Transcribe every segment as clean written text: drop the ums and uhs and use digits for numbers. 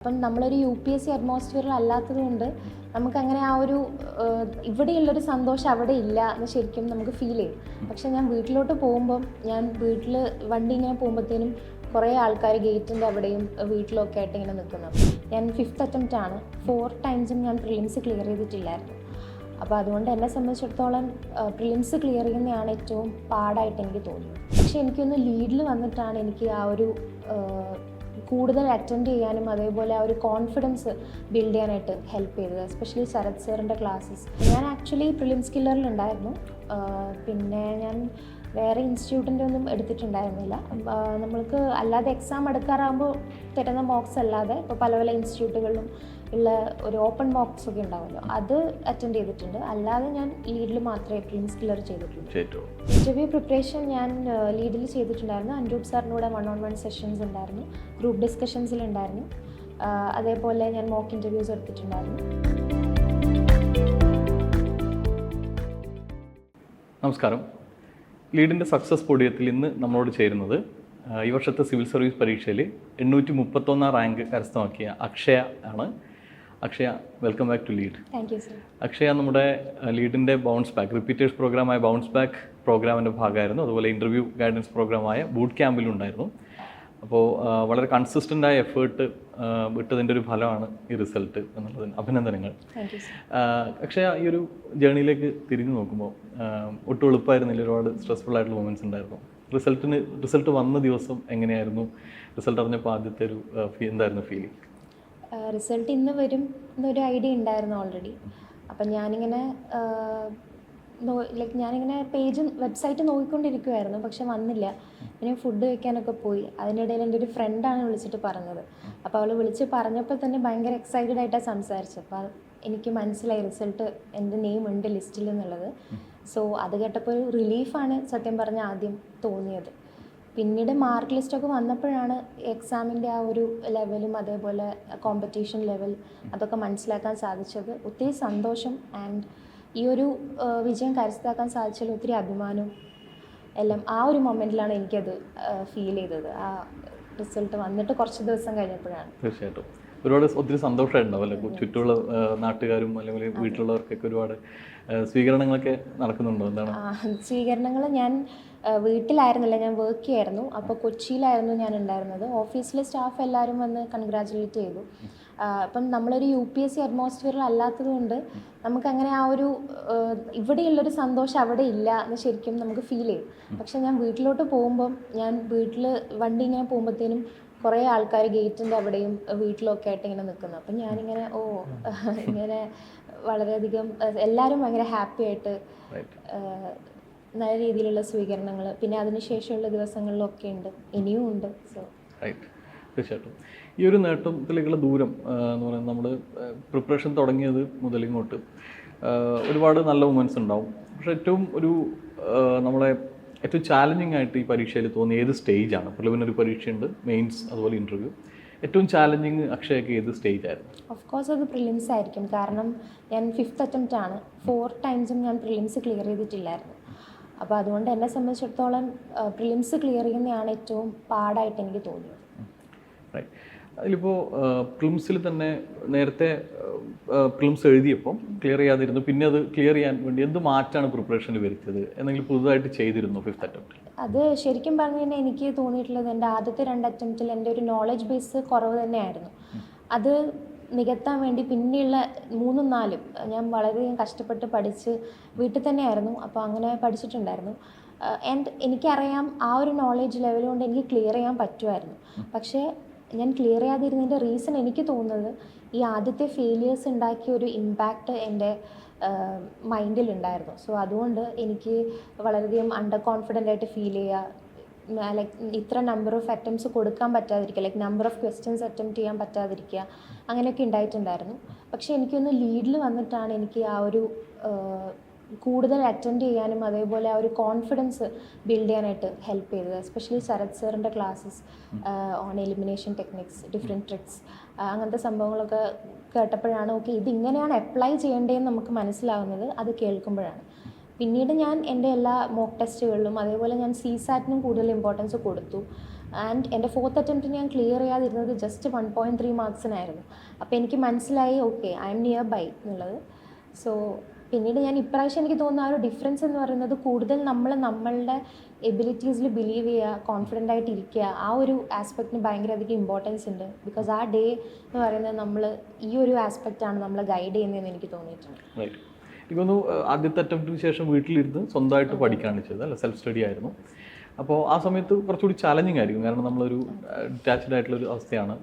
അപ്പം നമ്മളൊരു UPSC അറ്റ്മോസ്ഫിയറിൽ അല്ലാത്തതുകൊണ്ട് നമുക്കങ്ങനെ ആ ഒരു ഇവിടെയുള്ളൊരു സന്തോഷം അവിടെ ഇല്ല എന്ന് ശരിക്കും നമുക്ക് ഫീൽ ചെയ്യും. പക്ഷെ ഞാൻ വീട്ടിലോട്ട് പോകുമ്പം വീട്ടിൽ വണ്ടി ഇങ്ങനെ പോകുമ്പോഴത്തേനും കുറേ ആൾക്കാർ ഗേറ്റിൻ്റെ അവിടെയും വീട്ടിലൊക്കെ ആയിട്ട് ഇങ്ങനെ നിൽക്കുന്നത്. ഞാൻ 5th attempt ആണ്. 4 times ഞാൻ പ്രിലിംസ് ക്ലിയർ ചെയ്തിട്ടില്ലായിരുന്നു. അപ്പോൾ അതുകൊണ്ട് എന്നെ സംബന്ധിച്ചിടത്തോളം പ്രിലിംസ് ക്ലിയർ ചെയ്യുന്നതാണ് ഏറ്റവും പാടായിട്ട് എനിക്ക് തോന്നിയത്. പക്ഷേ എനിക്കൊന്ന് ലീഡിൽ വന്നിട്ടാണ് എനിക്ക് ആ ഒരു കൂടുതൽ അറ്റൻഡ് ചെയ്യാനും അതേപോലെ ആ ഒരു കോൺഫിഡൻസ് ബിൽഡ് ചെയ്യാനായിട്ട് ഹെൽപ്പ് ചെയ്തത്. എസ്പെഷ്യലി ശരത് സാറിൻ്റെ ക്ലാസ്സസ്. ഞാൻ ആക്ച്വലി പ്രിലിംസ് കില്ലറിലുണ്ടായിരുന്നു. പിന്നെ ഞാൻ വേറെ ഇൻസ്റ്റിറ്റ്യൂട്ടിൻ്റെ ഒന്നും എടുത്തിട്ടുണ്ടായിരുന്നില്ല. നമ്മൾക്ക് അല്ലാതെ എക്സാം എടുക്കാറാകുമ്പോൾ തരുന്ന മോക്സ് അല്ലാതെ ഇപ്പോൾ പല പല ഇൻസ്റ്റിറ്റ്യൂട്ടുകളിലും ഉള്ള ഒരു ഓപ്പൺ മോക്സ് ഒക്കെ ഉണ്ടാവുമല്ലോ, അത് അറ്റൻഡ് ചെയ്തിട്ടുണ്ട്. അല്ലാതെ ഞാൻ ലീഡിൽ മാത്രമേ പ്രിലിംസ് കില്ലർ ചെയ്തിട്ടുള്ളൂ. ഇൻ്റർവ്യൂ പ്രിപ്പറേഷൻ ഞാൻ ലീഡിൽ ചെയ്തിട്ടുണ്ടായിരുന്നു. അനൂപ് സാറിനൂടെ 1-on-1 സെഷൻസ് ഉണ്ടായിരുന്നു, ഗ്രൂപ്പ് ഡിസ്കഷൻസിലുണ്ടായിരുന്നു. അതേപോലെ ഞാൻ മോക്ക് ഇൻ്റർവ്യൂസ് എടുത്തിട്ടുണ്ടായിരുന്നു. നമസ്കാരം. ലീഡിൻ്റെ സക്സസ് പോഡിയത്തിൽ ഇന്ന് നമ്മളോട് ചേരുന്നത് ഈ വർഷത്തെ സിവിൽ സർവീസ് പരീക്ഷയിൽ 831 റാങ്ക് കരസ്ഥമാക്കിയ അക്ഷയ ആണ്. Akshaya, welcome back to Lead. Thank you sir. Akshaya നമ്മുടെ ലീഡിൻ്റെ ബൗൺസ് ബാക്ക് റിപ്പീറ്റേഴ്സ് പ്രോഗ്രാമായ ബൗൺസ് ബാക്ക് പ്രോഗ്രാമിൻ്റെ ഭാഗമായിരുന്നു. അതുപോലെ ഇൻ്റർവ്യൂ ഗൈഡൻസ് പ്രോഗ്രാമായ ബൂട്ട് ക്യാമ്പിലുണ്ടായിരുന്നു. അപ്പോൾ വളരെ കൺസിസ്റ്റൻ്റായ എഫേർട്ട് വിട്ടതിൻ്റെ ഒരു ഫലമാണ് ഈ റിസൾട്ട് എന്നുള്ളതിന് അഭിനന്ദനങ്ങൾ. അക്ഷയ, ഈ ഒരു ജേണിയിലേക്ക് തിരിഞ്ഞു നോക്കുമ്പോൾ ഒട്ടും എളുപ്പമായിരുന്നില്ല, ഒരുപാട് സ്ട്രെസ്ഫുൾ ആയിട്ടുള്ള മൊമെൻറ്റ്സ് ഉണ്ടായിരുന്നു. റിസൾട്ട് വന്ന ദിവസം എങ്ങനെയായിരുന്നു? റിസൾട്ട് അറിഞ്ഞപ്പോൾ ആദ്യത്തെ ഒരു എന്തായിരുന്നു ഫീലിംഗ്? റിസൾട്ട് ഇന്ന് വരും എന്നൊരു ഐഡിയ ഉണ്ടായിരുന്നു ഓൾറെഡി. അപ്പം ഞാനിങ്ങനെ വെബ്സൈറ്റ് നോക്കിക്കൊണ്ടിരിക്കുമായിരുന്നു, പക്ഷെ വന്നില്ല. പിന്നെ ഫുഡ് കഴിക്കാനൊക്കെ പോയി. അതിനിടയിൽ എൻ്റെ ഒരു ഫ്രണ്ടാണ് വിളിച്ചിട്ട് പറഞ്ഞത്. അപ്പോൾ അവൾ വിളിച്ച് പറഞ്ഞപ്പോൾ തന്നെ ഭയങ്കര എക്സൈറ്റഡ് ആയിട്ടാണ് സംസാരിച്ചത്. അപ്പോൾ എനിക്ക് മനസ്സിലായി റിസൾട്ട് എൻ്റെ നെയിം ഉണ്ട് ലിസ്റ്റിൽ എന്നുള്ളത്. സോ അത് കേട്ടപ്പോൾ ഒരു റിലീഫാണ് സത്യം പറഞ്ഞാൽ ആദ്യം തോന്നിയത്. പിന്നീട് മാർക്ക് ലിസ്റ്റൊക്കെ വന്നപ്പോഴാണ് എക്സാമിൻ്റെ ആ ഒരു ലെവലും അതേപോലെ കോമ്പറ്റീഷൻ ലെവൽ അതൊക്കെ മനസ്സിലാക്കാൻ സാധിച്ചത്. ഒത്തിരി സന്തോഷം. ആൻഡ് ഈ ഒരു വിജയം കരസ്ഥമാക്കാൻ സാധിച്ചതിൽ ഒത്തിരി അഭിമാനവും എല്ലാം ആ ഒരു മൊമെൻറ്റിലാണ് എനിക്കത് ഫീൽ ചെയ്തത്. ആ റിസൾട്ട് വന്നിട്ട് കുറച്ച് ദിവസം കഴിഞ്ഞപ്പോഴാണ്. തീർച്ചയായിട്ടും ഒത്തിരി സന്തോഷമായിട്ടുണ്ടാവും അല്ലേ? ചുറ്റുമുള്ള നാട്ടുകാരും അല്ലെങ്കിൽ വീട്ടിലുള്ളവർക്കൊക്കെ ഒരുപാട് സ്വീകരണങ്ങളൊക്കെ നടക്കുന്നുണ്ടോ? എന്താണ് സ്വീകരണങ്ങൾ? ഞാൻ വീട്ടിലായിരുന്നില്ല, ഞാൻ വർക്ക് ചെയ്യായിരുന്നു. അപ്പോൾ കൊച്ചിയിലായിരുന്നു ഞാൻ ഉണ്ടായിരുന്നത്. ഓഫീസിലെ സ്റ്റാഫ് എല്ലാവരും വന്ന് കൺഗ്രാജുലേറ്റ് ചെയ്തു. അപ്പം നമ്മളൊരു UPSC അറ്റ്മോസ്ഫിയറിൽ അല്ലാത്തതുകൊണ്ട് നമുക്കങ്ങനെ ആ ഒരു ഇവിടെയുള്ളൊരു സന്തോഷം അവിടെ ഇല്ല എന്ന് ശരിക്കും നമുക്ക് ഫീൽ ചെയ്യും. പക്ഷെ ഞാൻ വീട്ടിലോട്ട് പോകുമ്പം വീട്ടിൽ വണ്ടി ഇങ്ങനെ പോകുമ്പോഴത്തേനും കുറേ ആൾക്കാർ ഗേറ്റിൻ്റെ അവിടെയും വീട്ടിലൊക്കെ ആയിട്ട് ഇങ്ങനെ നിൽക്കുന്നു. അപ്പം ഞാനിങ്ങനെ ഇങ്ങനെ വളരെയധികം എല്ലാവരും ഭയങ്കര ഹാപ്പി ആയിട്ട് നല്ല രീതിയിലുള്ള സ്വീകരണങ്ങൾ പിന്നെ അതിനുശേഷമുള്ള ദിവസങ്ങളിലൊക്കെ ഉണ്ട്, ഇനിയും ഉണ്ട്. സോ തീർച്ചയായിട്ടും ഈ ഒരു നേട്ടത്തിലേക്കുള്ള ദൂരം എന്ന് പറയുന്നത് നമ്മൾ പ്രിപ്പറേഷൻ തുടങ്ങിയത് മുതൽ ഇങ്ങോട്ട് ഒരുപാട് നല്ല മൊമെൻറ്റ്സ് ഉണ്ടാവും. പക്ഷേ നമ്മളെ ഏറ്റവും ചാലഞ്ചിങ് ആയിട്ട് ഈ പരീക്ഷയിൽ തോന്നിയ ഏത് സ്റ്റേജാണ്? പ്രിലിമിനറി പരീക്ഷയുണ്ട്, മെയിൻസ്, അതുപോലെ ഇൻ്റർവ്യൂ. ഏറ്റവും ചാലഞ്ചിങ് അക്ഷയക്ക് ഏത് സ്റ്റേജ് ആയിരുന്നു? ഓഫ് കോഴ്സ് അത് പ്രിലിംസ് ആയിരിക്കും. കാരണം ഞാൻ 5th attempt ആണ്. 4 times ഞാൻ പ്രിലിംസ് ക്ലിയർ ചെയ്തിട്ടില്ലായിരുന്നു. അപ്പോൾ അതുകൊണ്ട് എന്നെ സംബന്ധിച്ചിടത്തോളം പ്രിലിംസ് ക്ലിയർ ചെയ്യുന്നതാണ് ഏറ്റവും പാടായിട്ട് എനിക്ക് തോന്നിയത്. റൈറ്റ്. അതിലിപ്പോൾ പ്രിലിംസിൽ തന്നെ നേരത്തെ പ്രിലിംസ് എഴുതിയപ്പോൾ ക്ലിയർ ചെയ്യാതിരുന്നു, പിന്നെ അത് ക്ലിയർ ചെയ്യാൻ വേണ്ടി എന്ത് മാറ്റാണ് പ്രിപ്പറേഷനിൽ വരുത്തിയത്? എന്തെങ്കിലും പുതുതായിട്ട് ചെയ്തിരുന്നു 5th attempt? അത് ശരിക്കും പറഞ്ഞു കഴിഞ്ഞാൽ എനിക്ക് തോന്നിയിട്ടുള്ളത് എൻ്റെ ആദ്യത്തെ 2 attemptൽ എൻ്റെ ഒരു നോളജ് ബേസ് കുറവ് തന്നെയായിരുന്നു. അത് നികത്താൻ വേണ്ടി പിന്നെയുള്ള 3ഉം 4ഉം ഞാൻ വളരെയധികം കഷ്ടപ്പെട്ട് പഠിച്ച് വീട്ടിൽ തന്നെയായിരുന്നു. അപ്പോൾ അങ്ങനെ പഠിച്ചിട്ടുണ്ടായിരുന്നു. ആൻഡ് എനിക്കറിയാം ആ ഒരു നോളേജ് ലെവൽ കൊണ്ട് എനിക്ക് ക്ലിയർ ചെയ്യാൻ പറ്റുമായിരുന്നു. പക്ഷേ ഞാൻ ക്ലിയർ ചെയ്യാതിരുന്നതിൻ്റെ റീസൺ എനിക്ക് തോന്നുന്നത് ഈ ആദ്യത്തെ ഫെയിലിയേഴ്സ് ഉണ്ടാക്കിയ ഒരു ഇമ്പാക്റ്റ് എൻ്റെ മൈൻഡിലുണ്ടായിരുന്നു. സോ അതുകൊണ്ട് എനിക്ക് വളരെയധികം അണ്ടർ കോൺഫിഡൻ്റ് ആയിട്ട് ഫീൽ ചെയ്യുക, ഇത്ര നമ്പർ ഓഫ് അറ്റംപ്റ്റ്സ് കൊടുക്കാൻ പറ്റാതിരിക്കുക, നമ്പർ ഓഫ് ക്വസ്റ്റ്യൻസ് അറ്റംപ്റ്റ് ചെയ്യാൻ പറ്റാതിരിക്കുക, അങ്ങനെയൊക്കെ ഉണ്ടായിട്ടുണ്ടായിരുന്നു. പക്ഷേ എനിക്കൊന്ന് ലീഡിൽ വന്നിട്ടാണ് എനിക്ക് ആ ഒരു കൂടുതൽ അറ്റൻഡ് ചെയ്യാനും അതേപോലെ ആ ഒരു കോൺഫിഡൻസ് ബിൽഡ് ചെയ്യാനായിട്ട് ഹെൽപ്പ് ചെയ്തത്. എസ്പെഷ്യലി ശരത് സാറിൻ്റെ classes on elimination techniques, different tricks, അങ്ങനത്തെ സംഭവങ്ങളൊക്കെ കേട്ടപ്പോഴാണ് ഇതിങ്ങനെയാണ് അപ്ലൈ ചെയ്യേണ്ടതെന്ന് നമുക്ക് മനസ്സിലാവുന്നത്. അത് കേൾക്കുമ്പോഴാണ്. പിന്നീട് ഞാൻ എൻ്റെ എല്ലാ മോക്ക് ടെസ്റ്റുകളിലും അതേപോലെ ഞാൻ CSATനും കൂടുതൽ ഇമ്പോർട്ടൻസ് കൊടുത്തു. ആൻഡ് എൻ്റെ 4th അറ്റംപ്റ്റ് ഞാൻ ക്ലിയർ ചെയ്യാതിരുന്നത് ജസ്റ്റ് 1.3 മാർക്സിനായിരുന്നു. അപ്പോൾ എനിക്ക് മനസ്സിലായി okay I am near by എന്നുള്ളത്. സോ പിന്നീട് ഞാൻ ഇപ്രാവശ്യം എനിക്ക് തോന്നുന്ന ആ ഒരു ഡിഫറൻസ് എന്ന് പറയുന്നത് കൂടുതൽ നമ്മളുടെ എബിലിറ്റീസിൽ ബിലീവ് ചെയ്യുക, കോൺഫിഡൻ്റ് ആയിട്ട് ഇരിക്കുക, ആ ഒരു ആസ്പെക്റ്റിന് ഭയങ്കര അധികം ഇമ്പോർട്ടൻസ് ഉണ്ട്. ബിക്കോസ് ആ ഡേ എന്ന് പറയുന്നത് നമ്മൾ ഈ ഒരു ആസ്പെക്റ്റാണ് നമ്മളെ ഗൈഡ് ചെയ്യുന്നതെന്ന് എനിക്ക് തോന്നിയിട്ടുണ്ട്. റൈറ്റ്. എനിക്കൊന്നു ആദ്യത്തെ അറ്റംപ്റ്റിന് ശേഷം വീട്ടിലിരുന്ന് സ്വന്തമായിട്ട് പഠിക്കുകയാണ് ചെയ്തത്, അല്ല സെൽഫ് സ്റ്റഡി ആയിരുന്നു. അപ്പോൾ ആ സമയത്ത് കുറച്ചുകൂടി ചാലഞ്ചിങ് ആയിരിക്കും, കാരണം നമ്മളൊരു ഡിറ്റാച്ച്ഡ് ആയിട്ടുള്ളൊരു അവസ്ഥയാണ്.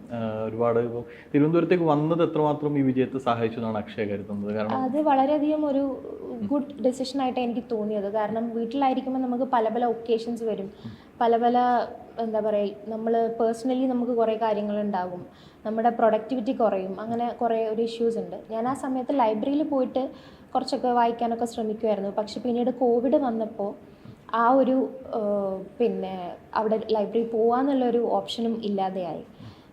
ഒരുപാട് ഇപ്പോൾ തിരുവനന്തപുരത്തേക്ക് വന്നത് എത്രമാത്രം ഈ വിജയത്തെ സഹായിച്ചു എന്നാണ് അക്ഷയ കരുതുന്നത്? കാരണം അത് വളരെയധികം ഒരു ഗുഡ് ഡെസിഷനായിട്ടാണ് എനിക്ക് തോന്നിയത്. കാരണം വീട്ടിലായിരിക്കുമ്പോൾ നമുക്ക് പല പല ഒക്കേഷൻസ് വരും, പല എന്താ പറയുക, നമ്മൾ പേഴ്സണലി നമുക്ക് കുറേ കാര്യങ്ങളുണ്ടാകും, നമ്മുടെ പ്രൊഡക്ടിവിറ്റി കുറയും, അങ്ങനെ കുറേ ഒരു ഇഷ്യൂസ് ഉണ്ട്. ഞാൻ ആ സമയത്ത് ലൈബ്രറിയിൽ പോയിട്ട് കുറച്ചൊക്കെ വായിക്കാനൊക്കെ ശ്രമിക്കുമായിരുന്നു. പക്ഷെ പിന്നീട് കോവിഡ് വന്നപ്പോൾ ആ ഒരു പിന്നെ അവിടെ ലൈബ്രറി പോകാമെന്നുള്ളൊരു ഓപ്ഷനും ഇല്ലാതെയായി.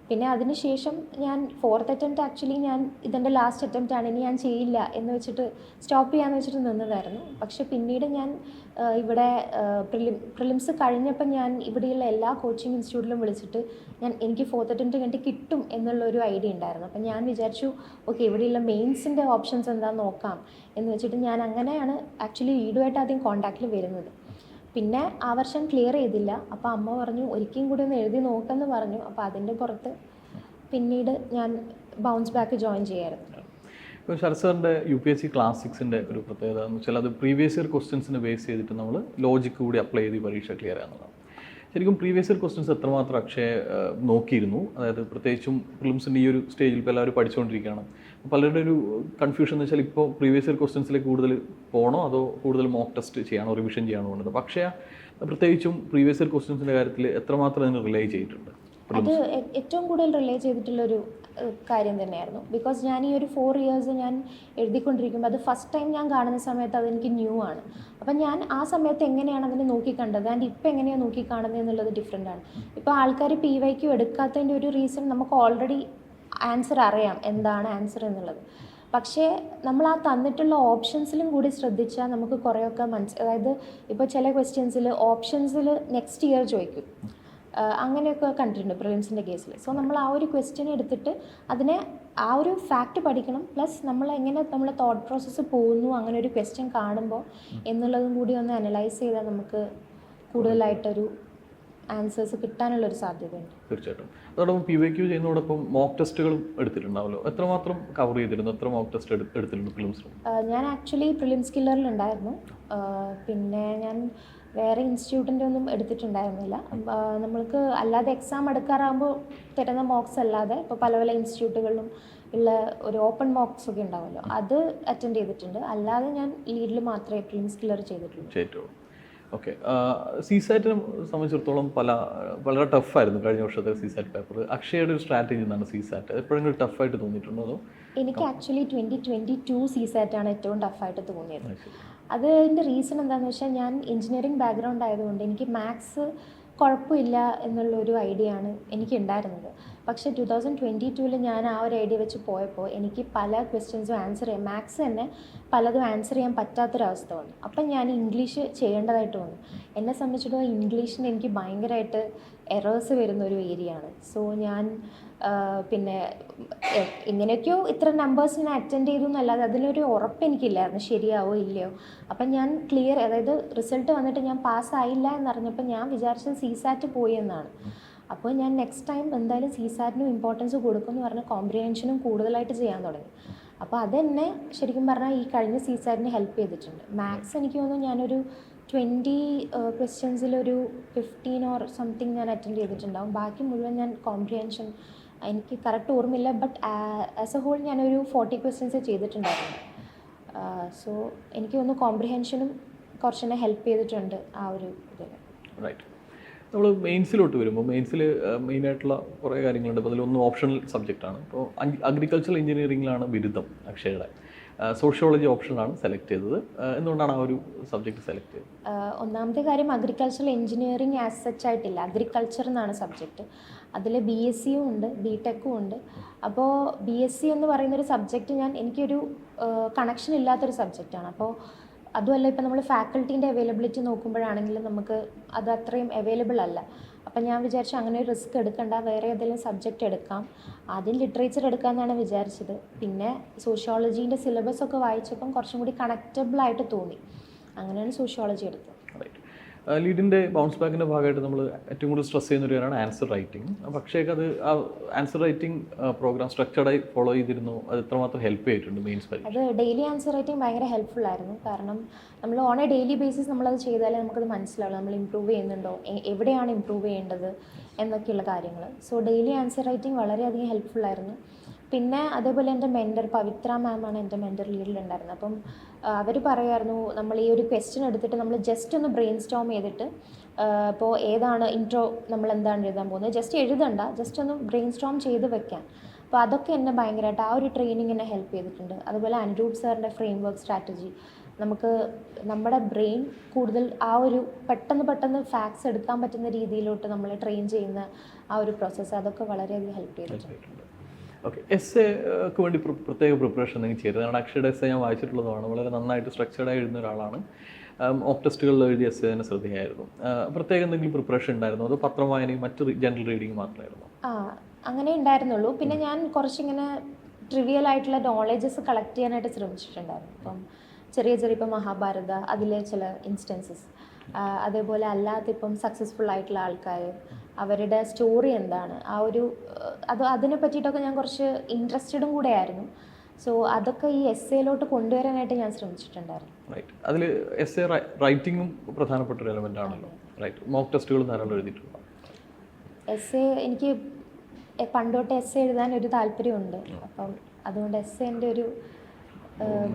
പിന്നെ അതിനുശേഷം ഞാൻ 4th അറ്റംപ്റ്റ് ആക്ച്വലി ഞാൻ ഇതെൻ്റെ ലാസ്റ്റ് അറ്റംപ്റ്റ് ആണ്, ഇനി ഞാൻ ചെയ്യില്ല എന്ന് വെച്ചിട്ട് സ്റ്റോപ്പ് ചെയ്യാമെന്ന് വെച്ചിട്ട് നിന്നതായിരുന്നു. പക്ഷെ പിന്നീട് ഞാൻ ഇവിടെ പ്രിലിംസ് കഴിഞ്ഞപ്പോൾ ഞാൻ ഇവിടെയുള്ള എല്ലാ കോച്ചിങ് ഇൻസ്റ്റിറ്റ്യൂട്ടിലും വിളിച്ചിട്ട് എനിക്ക് 4th അറ്റംപ്റ്റ് കഴിഞ്ഞിട്ട് കിട്ടും എന്നുള്ളൊരു ഐഡിയ ഉണ്ടായിരുന്നു. അപ്പം ഞാൻ വിചാരിച്ചു ഓക്കെ ഇവിടെയുള്ള മെയിൻസിൻ്റെ ഓപ്ഷൻസ് എന്താണെന്ന് നോക്കാം എന്ന് വെച്ചിട്ട് ഞാൻ അങ്ങനെയാണ് ആക്ച്വലി വീടുമായിട്ട് ആദ്യം കോൺടാക്റ്റിൽ വരുന്നത്. പിന്നെ ആ വർഷം ക്ലിയർ ചെയ്തില്ല. അപ്പോൾ അമ്മ പറഞ്ഞു ഒരിക്കലും കൂടി ഒന്ന് എഴുതി നോക്കാമെന്ന് പറഞ്ഞു. അപ്പോൾ അതിൻ്റെ പുറത്ത് പിന്നീട് ഞാൻ ബൗൺസ് ബാക്ക് ജോയിൻ ചെയ്യായിരുന്നു. ഇപ്പോൾ ശരത് സാറിൻ്റെ UPSC ക്ലാസിക്സിൻ്റെ ഒരു പ്രത്യേകത എന്ന് വെച്ചാൽ അത് പ്രീവിയസ് ഇയർ ക്വസ്റ്റ്യൻസിനെ ബേസ് ചെയ്തിട്ട് നമ്മൾ ലോജിക്ക് കൂടി അപ്ലൈ ചെയ്ത് പരീക്ഷ ക്ലിയർ ചെയ്യാവുന്നതാണ്. ശരിക്കും പ്രീവിയസ് ഇയർ ക്വസ്റ്റ്യൻസ് എത്രമാത്രം അക്ഷയ നോക്കിയിരുന്നു? അതായത് പ്രത്യേകിച്ചും പ്രിലിംസിൻ്റെ ഈ ഒരു സ്റ്റേജിൽ ഇപ്പോൾ എല്ലാവരും പഠിച്ചുകൊണ്ടിരിക്കുകയാണ്. പലരുടെ ഒരു കൺഫ്യൂഷൻ എന്ന് വെച്ചാൽ ഇപ്പോൾ പ്രീവിയസ് ഇയർ ക്വസ്റ്റ്യൻസിലേക്ക് കൂടുതൽ പോകണോ അതോ കൂടുതൽ മോക്ക് ടെസ്റ്റ് ചെയ്യണോ, റിവിഷൻ ചെയ്യണോ വേണ്ടത്? പക്ഷേ പ്രത്യേകിച്ചും പ്രീവിയസ് ഇയർ ക്വസ്റ്റ്യൻസിൻ്റെ കാര്യത്തിൽ എത്രമാത്രം അതിന് റിലേ ചെയ്തിട്ടുണ്ട്? അത് ഏറ്റവും കൂടുതൽ റിലേ ചെയ്തിട്ടുള്ളൊരു കാര്യം തന്നെയായിരുന്നു. ബിക്കോസ് ഞാൻ ഈ ഒരു 4 ഇയേഴ്സ് ഞാൻ എഴുതിക്കൊണ്ടിരിക്കുമ്പോൾ അത് ഫസ്റ്റ് ടൈം ഞാൻ കാണുന്ന സമയത്ത് അതെനിക്ക് ന്യൂ ആണ്. അപ്പം ഞാൻ ആ സമയത്ത് എങ്ങനെയാണ് അതിനെ നോക്കിക്കണ്ടത് ആൻഡ് ഇപ്പം എങ്ങനെയാണ് നോക്കിക്കാണുന്നത് എന്നുള്ളത് ഡിഫറെൻ്റ് ആണ്. ഇപ്പോൾ ആൾക്കാർ PYQ എടുക്കാത്തതിൻ്റെ ഒരു റീസൺ നമുക്ക് ഓൾറെഡി ആൻസർ അറിയാം, എന്താണ് ആൻസർ എന്നുള്ളത്. പക്ഷേ നമ്മൾ ആ തന്നിട്ടുള്ള ഓപ്ഷൻസിലും കൂടി ശ്രദ്ധിച്ചാൽ നമുക്ക് കുറേയൊക്കെ അതായത് ഇപ്പോൾ ചില ക്വസ്റ്റ്യൻസിൽ ഓപ്ഷൻസിൽ നെക്സ്റ്റ് ഇയർ ചോദിക്കും, അങ്ങനെയൊക്കെ കണ്ടിട്ടുണ്ട് പ്രിലിംസിൻ്റെ കേസിൽ. സോ നമ്മൾ ആ ഒരു ക്വസ്റ്റ്യൻ എടുത്തിട്ട് അതിനെ ആ ഒരു ഫാക്റ്റ് പഠിക്കണം, പ്ലസ് നമ്മൾ എങ്ങനെ നമ്മൾ തോട്ട് പ്രോസസ്സ് പോകുന്നു അങ്ങനെ ഒരു ക്വസ്റ്റ്യൻ കാണുമ്പോൾ എന്നുള്ളതും കൂടി ഒന്ന് അനലൈസ് ചെയ്താൽ നമുക്ക് കൂടുതലായിട്ടൊരു ആൻസേഴ്സ് കിട്ടാനുള്ളൊരു സാധ്യതയുണ്ട്. തീർച്ചയായിട്ടും. അതോടൊപ്പം PYQ ചെയ്യുന്നതോടൊപ്പം മോക്ക് ടെസ്റ്റുകളും എടുത്തിട്ടുണ്ടാവല്ലോ, എത്രമാത്രം കവർ ചെയ്തിരുന്നു? എത്ര മോക്ക് ടെസ്റ്റ് എടുത്തിട്ടുണ്ട് പ്രിലിംസിൽ? ഞാൻ ആക്ച്വലി പ്രിലിംസ് കില്ലറിലുണ്ടായിരുന്നു. പിന്നെ ഞാൻ വേറെ ഇൻസ്റ്റിറ്റ്യൂട്ടിൻ്റെ ഒന്നും എടുത്തിട്ടുണ്ടായിരുന്നില്ല. നമ്മൾക്ക് അല്ലാതെ എക്സാം എടുക്കാറാകുമ്പോൾ തരുന്ന മോക്സ് അല്ലാതെ ഇപ്പോൾ പല പല ഇൻസ്റ്റിറ്റ്യൂട്ടുകളിലും ഉള്ള ഒരു ഓപ്പൺ മോക്സ് ഒക്കെ ഉണ്ടാവുമല്ലോ, അത് അറ്റൻഡ് ചെയ്തിട്ടുണ്ട്. അല്ലാതെ ഞാൻ ലീഡിൽ മാത്രമേ പ്രിലിംസ് കില്ലർ ചെയ്തിട്ടുള്ളൂ. ഓക്കെ. CSAT-നെ സംബന്ധിച്ചിടത്തോളം വളരെ ടഫായിരുന്നു കഴിഞ്ഞ വർഷത്തെ CSAT പേപ്പർ. അക്ഷയയുടെ ഒരു സ്ട്രാറ്റജി എന്താണ് CSAT? എപ്പോഴെങ്കിലും ടഫായിട്ട് തോന്നിയിട്ടുണ്ടോ? അതോ എനിക്ക് ആക്ച്വലി 2022 CSAT ആണ് ഏറ്റവും ടഫായിട്ട് തോന്നിയത്. അതിൻ്റെ റീസൺ എന്താണെന്ന് വെച്ചാൽ ഞാൻ എഞ്ചിനീയറിംഗ് ബാക്ക്ഗ്രൗണ്ട് ആയതുകൊണ്ട് എനിക്ക് മാത്സ് കുഴപ്പമില്ല എന്നുള്ളൊരു ഐഡിയ ആണ് എനിക്കുണ്ടായിരുന്നത്. പക്ഷേ 2022 ഞാൻ ആ ഒരു ഐഡിയ വെച്ച് പോയപ്പോൾ എനിക്ക് പല ക്വസ്റ്റ്യൻസും ആൻസർ ചെയ്യാം, മാത്സ് തന്നെ പലതും ആൻസർ ചെയ്യാൻ പറ്റാത്തൊരവസ്ഥ വന്നു. അപ്പം ഞാൻ ഇംഗ്ലീഷ് ചെയ്യേണ്ടതായിട്ട് വന്നു. എന്നെ സംബന്ധിച്ചിടത്തോളം ഇംഗ്ലീഷിന് എനിക്ക് ഭയങ്കരമായിട്ട് എറേഴ്സ് വരുന്നൊരു ഏരിയ ആണ്. സോ ഞാൻ പിന്നെ ഇങ്ങനെയൊക്കെയോ ഇത്ര നമ്പേഴ്സ് ഞാൻ അറ്റൻഡ് ചെയ്തു എന്നല്ലാതെ അതിലൊരു ഉറപ്പ് എനിക്കില്ലായിരുന്നു ശരിയാവോ ഇല്ലയോ. അപ്പം ഞാൻ അതായത് റിസൾട്ട് വന്നിട്ട് ഞാൻ പാസ്സായില്ല എന്നറിഞ്ഞപ്പോൾ ഞാൻ വിചാരിച്ചത് CSAT പോയി എന്നാണ്. അപ്പോൾ ഞാൻ നെക്സ്റ്റ് ടൈം എന്തായാലും CSAT-നും ഇമ്പോർട്ടൻസ് കൊടുക്കുമെന്ന് പറഞ്ഞ് കോംപ്രിഹെൻഷനും കൂടുതലായിട്ട് ചെയ്യാൻ തുടങ്ങി. അപ്പോൾ അതെന്നെ ശരിക്കും പറഞ്ഞാൽ ഈ കഴിഞ്ഞ CSAT-നെ ഹെൽപ്പ് ചെയ്തിട്ടുണ്ട്. മാത്സ് എനിക്ക് തോന്നുന്നു ഞാനൊരു 20 ക്വസ്റ്റ്യൻസിലൊരു 15 ഓർ സംതിങ് ഞാൻ അറ്റൻഡ് ചെയ്തിട്ടുണ്ടാവും. ബാക്കി മുഴുവൻ ഞാൻ കോംപ്രിഹെൻഷൻ, എനിക്ക് കറക്റ്റ് ഓർമ്മയില്ല, ബട്ട് ആസ് എ ഹോൾ ഞാനൊരു 40 ക്വസ്റ്റ്യൻസ് ചെയ്തിട്ടുണ്ടായിരുന്നു. സോ എനിക്ക് തോന്നുന്നു കോംപ്രിഹെൻഷനും കുറച്ചെന്നെ ഹെൽപ്പ് ചെയ്തിട്ടുണ്ട് ആ ഒരു ഇതിൽ. റൈറ്റ്. നമ്മൾ മെയിൻസിലോട്ട് വരുമ്പോൾ മെയിൻസിൽ മെയിനായിട്ടുള്ള കുറേ കാര്യങ്ങളുണ്ട്. അപ്പോൾ അതിലൊന്ന് ഓപ്ഷണൽ സബ്ജക്റ്റാണ്. ഇപ്പോൾ അഗ്രികൾച്ചറൽ എഞ്ചിനീയറിംഗിലാണ് ബിരുദം അക്ഷയയുടെ. സോഷ്യോളജി ഓപ്ഷനാണ് സെലക്ട് ചെയ്തത്. എന്തുകൊണ്ടാണ് ആ ഒരു സബ്ജക്റ്റ് സെലക്ട് ചെയ്തത്? ഒന്നാമത്തെ കാര്യം അഗ്രികൾച്ചറൽ എഞ്ചിനീയറിംഗ് ആസ് സച്ച് ആയിട്ടില്ല, അഗ്രികൾച്ചർ എന്നാണ് സബ്ജക്റ്റ്. അതിൽ BSc-യും ഉണ്ട്, BTech-ഉം ഉണ്ട്. അപ്പോൾ BSc എന്ന് പറയുന്നൊരു സബ്ജക്റ്റ് എനിക്കൊരു കണക്ഷൻ ഇല്ലാത്തൊരു സബ്ജക്റ്റാണ്. അപ്പോൾ അതുമല്ല ഇപ്പോൾ നമ്മൾ ഫാക്കൽറ്റീൻ്റെ അവൈലബിലിറ്റി നോക്കുമ്പോഴാണെങ്കിലും നമുക്ക് അത് അത്രയും അവൈലബിൾ അല്ല. അപ്പം ഞാൻ വിചാരിച്ചു അങ്ങനെ ഒരു റിസ്ക് എടുക്കണ്ട, വേറെ ഏതെങ്കിലും സബ്ജക്റ്റ് എടുക്കാം. ആദ്യം ലിറ്ററേച്ചർ എടുക്കാമെന്നാണ് വിചാരിച്ചത്. പിന്നെ സോഷ്യോളജീൻ്റെ സിലബസ് ഒക്കെ വായിച്ചപ്പം കുറച്ചും കൂടി കണക്റ്റബിൾ ആയിട്ട് തോന്നി. അങ്ങനെയാണ് സോഷ്യോളജി എടുത്തത്. ലീഡിൻ്റെ ബൗൺസ് ബാക്കിൻ്റെ ഭാഗമായിട്ട് നമ്മൾ ഏറ്റവും കൂടുതൽ സ്ട്രെസ് ചെയ്യുന്ന ഒരു കാര്യമാണ് ആൻസർ റൈറ്റിംഗ്. പക്ഷേ അത് ആ ആൻസർ റൈറ്റിംഗ് പ്രോഗ്രാം സ്ട്രക്ചർഡായി ഫോളോ ചെയ്തിരുന്നു, അത് എത്രമാത്രം ഹെൽപ്പ് ചെയ്തിട്ടുണ്ട് മെയിൻസ് പരീക്ഷ? അത് ഡെയിലി ആൻസർ റൈറ്റിംഗ് ഭയങ്കര ഹെൽപ്ഫുൾ ആയിരുന്നു. കാരണം നമ്മൾ ഓൺ എ ഡെയിലി ബേസിസ് നമ്മളത് ചെയ്താലേ നമുക്കത് മനസ്സിലാവുള്ളൂ, നമ്മൾ ഇമ്പ്രൂവ് ചെയ്യുന്നുണ്ടോ, എവിടെയാണ് ഇമ്പ്രൂവ് ചെയ്യേണ്ടത് എന്നൊക്കെയുള്ള കാര്യങ്ങൾ. സോ ഡെയിലി ആൻസർ റൈറ്റിംഗ് വളരെയധികം ഹെൽപ്ഫുൾ ആയിരുന്നു. പിന്നെ അതേപോലെ എൻ്റെ മെൻറ്റർ പവിത്ര മാമാണ് എൻ്റെ മെൻറ്റർ ലീഡിലുണ്ടായിരുന്നത്. അപ്പം അവർ പറയുമായിരുന്നു, നമ്മൾ ഈ ഒരു ക്വസ്റ്റ്യൻ എടുത്തിട്ട് നമ്മൾ ജസ്റ്റ് ഒന്ന് ബ്രെയിൻ സ്റ്റോം ചെയ്തിട്ട് ഇപ്പോൾ ഏതാണ് ഇൻട്രോ, നമ്മൾ എന്താണ് എഴുതാൻ പോകുന്നത്, ജസ്റ്റ് എഴുതണ്ട, ജസ്റ്റ് ഒന്ന് ബ്രെയിൻ സ്റ്റോം ചെയ്ത് വെക്കാൻ. അപ്പോൾ അതൊക്കെ എന്നെ ഭയങ്കരമായിട്ട് ആ ഒരു ട്രെയിനിങ് എന്നെ ഹെൽപ്പ് ചെയ്തിട്ടുണ്ട്. അതുപോലെ അനിരൂപ് സാറിൻ്റെ ഫ്രെയിം വർക്ക് സ്ട്രാറ്റജി, നമുക്ക് നമ്മുടെ ബ്രെയിൻ കൂടുതൽ ആ ഒരു പെട്ടെന്ന് ഫാക്ട്സ് എടുക്കാൻ പറ്റുന്ന രീതിയിലോട്ട് നമ്മളെ ട്രെയിൻ ചെയ്യുന്ന ആ ഒരു പ്രോസസ്സ്, അതൊക്കെ വളരെയധികം ഹെൽപ്പ് ചെയ്തിട്ടുണ്ട്. ഓക്കെ, എസ്സേക്ക് വേണ്ടി പ്രത്യേക പ്രിപ്പറേഷൻ എന്തെങ്കിലും ചെയ്തത്? കാരണം അക്ഷയുടെ എസ്സേ ഞാൻ വായിച്ചിട്ടുള്ളതാണ്, വളരെ നന്നായിട്ട് സ്ട്രക്ചർഡായി എഴുതുന്ന ഒരാളാണ്. മോക്ക് ടെസ്റ്റുകളിൽ എഴുതിയ എസ്സേ തന്നെ ശ്രദ്ധയായിരുന്നു. പ്രത്യേകം എന്തെങ്കിലും പ്രിപ്പറേഷൻ ഉണ്ടായിരുന്നു, അതോ പത്രം വായനയും മറ്റ് ജനറൽ റീഡിങ് മാത്രമായിരുന്നു? അങ്ങനെ ഉണ്ടായിരുന്നുള്ളൂ. പിന്നെ ഞാൻ കുറച്ചിങ്ങനെ ട്രിവിയൽ ആയിട്ടുള്ള നോളേജസ് കളക്ട് ചെയ്യാനായിട്ട് ശ്രമിച്ചിട്ടുണ്ടായിരുന്നു. ഇപ്പം ചെറിയ ഇപ്പം മഹാഭാരത, അതിലെ ചില ഇൻസ്റ്റൻസസ്, അതേപോലെ അല്ലാതെ ഇപ്പം സക്സസ്ഫുൾ ആയിട്ടുള്ള ആൾക്കാർ, അവരുടെ സ്റ്റോറി എന്താണ്, ആ ഒരു അതിനെ പറ്റിയിട്ടൊക്കെ ഞാൻ കുറച്ച് ഇൻട്രസ്റ്റഡും കൂടെ ആയിരുന്നു. സോ അതൊക്കെ ഈ എസ്സേയിലോട്ട് കൊണ്ടുവരാനായിട്ട് ഞാൻ ശ്രമിച്ചിട്ടുണ്ടായിരുന്നു. റൈറ്റ്, അതിൽ എസ്സേ റൈറ്റിങ്ങും പ്രധാനപ്പെട്ട ഒരു എലമെൻ്റ് ആണല്ലോ. റൈറ്റ്, മോക്ക് ടെസ്റ്റുകൾ ധാരാളം എഴുതിയിട്ടുണ്ട്. എസ്സേ എനിക്ക് പണ്ടോട്ട് എസ്സേ എഴുതാൻ ഒരു താല്പര്യമുണ്ട്. അപ്പം അതുകൊണ്ട് എസ്സേ എൻ്റെ ഒരു